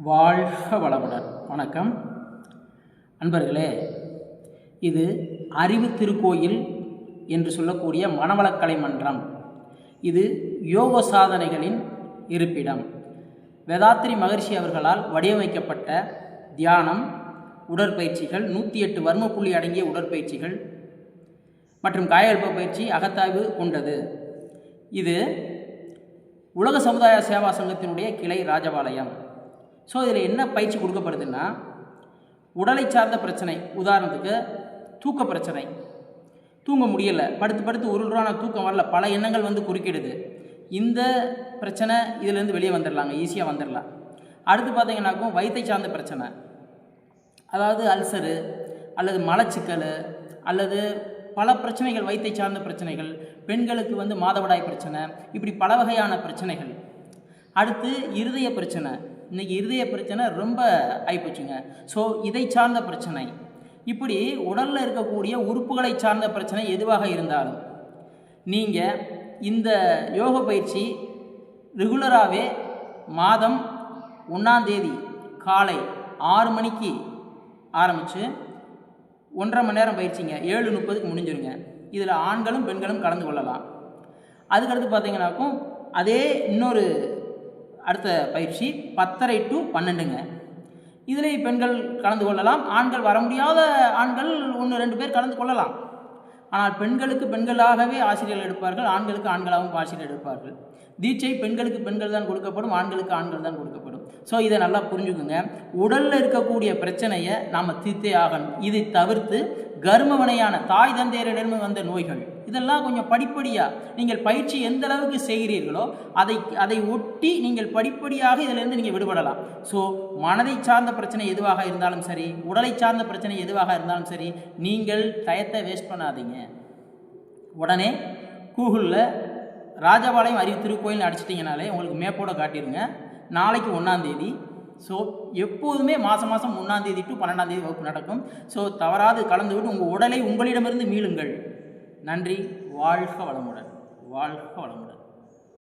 வாழ்க வளமுடன். வணக்கம் அன்பர்களே, இது அறிவு திருக்கோயில் என்று சொல்லக்கூடிய மனவளக்கலை மன்றம். இது யோக சாதனைகளின் இருப்பிடம். வேதாத்ரி மகரிஷி அவர்களால் வடிவமைக்கப்பட்ட தியானம், உடற்பயிற்சிகள், 108 வர்ம புள்ளி அடங்கிய உடற்பயிற்சிகள் மற்றும் காயகல்ப பயிற்சி, அகத்தாய்வு கொண்டது. இது உலக சமுதாய சேவா சங்கத்தினுடைய கிளை ராஜபாளையம். ஸோ இதில் என்ன பயிற்சி கொடுக்கப்படுதுன்னா, உடலை சார்ந்த பிரச்சனை, உதாரணத்துக்கு தூக்க பிரச்சனை, தூங்க முடியலை, படுத்து படுத்து உருள்றான தூக்கம் வரல, பல எண்ணங்கள் வந்து குறுக்கிடுது. இந்த பிரச்சனை இதிலேருந்து வெளியே வந்துடலாங்க, ஈஸியாக வந்துடலாம். அடுத்து பார்த்தீங்கன்னாக்கும் வயிற்றை சார்ந்த பிரச்சனை, அதாவது அல்சரு அல்லது மலச்சிக்கல் அல்லது பல பிரச்சனைகள், வயிற்றை சார்ந்த பிரச்சனைகள், பெண்களுக்கு வந்து மாதவிடாய் பிரச்சனை, இப்படி பல வகையான பிரச்சனைகள். அடுத்து இருதய பிரச்சனை. இன்றைக்கி இருதய பிரச்சனை ரொம்ப ஆகிப்போச்சுங்க. ஸோ இதை சார்ந்த பிரச்சனை, இப்படி உடலில் இருக்கக்கூடிய உறுப்புகளை சார்ந்த பிரச்சனை எதுவாக இருந்தாலும் நீங்கள் இந்த யோக பயிற்சி ரெகுலராகவே மாதம் 1ஆம் தேதி காலை 6 மணிக்கு ஆரம்பித்து 1.5 மணி நேரம் பயிற்சிங்க, 7:30க்கு முடிஞ்சிருங்க. இதில் ஆண்களும் பெண்களும் கலந்து கொள்ளலாம். அதுக்கடுத்து பார்த்தீங்கன்னாக்கும் அதே இன்னொரு அடுத்த பயிற்சி 10:30 to 12ங்க. இதில் பெண்கள் கலந்து கொள்ளலாம். ஆண்கள் வர முடியாத ஆண்கள் 1-2 பேர் கலந்து கொள்ளலாம். ஆனால் பெண்களுக்கு பெண்களாகவே ஆசிரியர்கள் எடுப்பார்கள், ஆண்களுக்கு ஆண்களாகவும் ஆசிரியர் எடுப்பார்கள். தீட்சை பெண்களுக்கு பெண்கள் தான் கொடுக்கப்படும், ஆண்களுக்கு ஆண்கள் தான் கொடுக்கப்படும். ஸோ இதை நல்லா புரிஞ்சுக்குங்க. உடலில் இருக்கக்கூடிய பிரச்சனையை நாம் தீர்த்தே ஆகணும். இதை தவிர்த்து கர்மவனையான தாய் தந்தையரிடமே வந்த நோய்கள், இதெல்லாம் கொஞ்சம் படிப்படியாக நீங்கள் பயிற்சி எந்த அளவுக்கு செய்கிறீர்களோ அதை ஒட்டி நீங்கள் படிப்படியாக இதிலிருந்து நீங்கள் விடுபடலாம். ஸோ மனதை சார்ந்த பிரச்சனை எதுவாக இருந்தாலும் சரி, உடலை சார்ந்த பிரச்சனை எதுவாக இருந்தாலும் சரி, நீங்கள் டயத்தை வேஸ்ட் பண்ணாதீங்க. உடனே கூகுளில் ராஜபாளையம் அறிவு திருக்கோயில் அடிச்சிட்டிங்கனாலே உங்களுக்கு மேப்போட காட்டிடுங்க. நாளைக்கு 1ஆம் தேதி. ஸோ எப்போதுமே மாதம் 1ஆம் தேதி to 12ஆம் தேதி வகுப்பு நடக்கும். ஸோ தவறாது கலந்துவிட்டு உங்கள் உடலை உங்களிடமிருந்து மீளுங்கள். நன்றி. வாழ்க வளமுடன். வாழ்க வளமுடன்.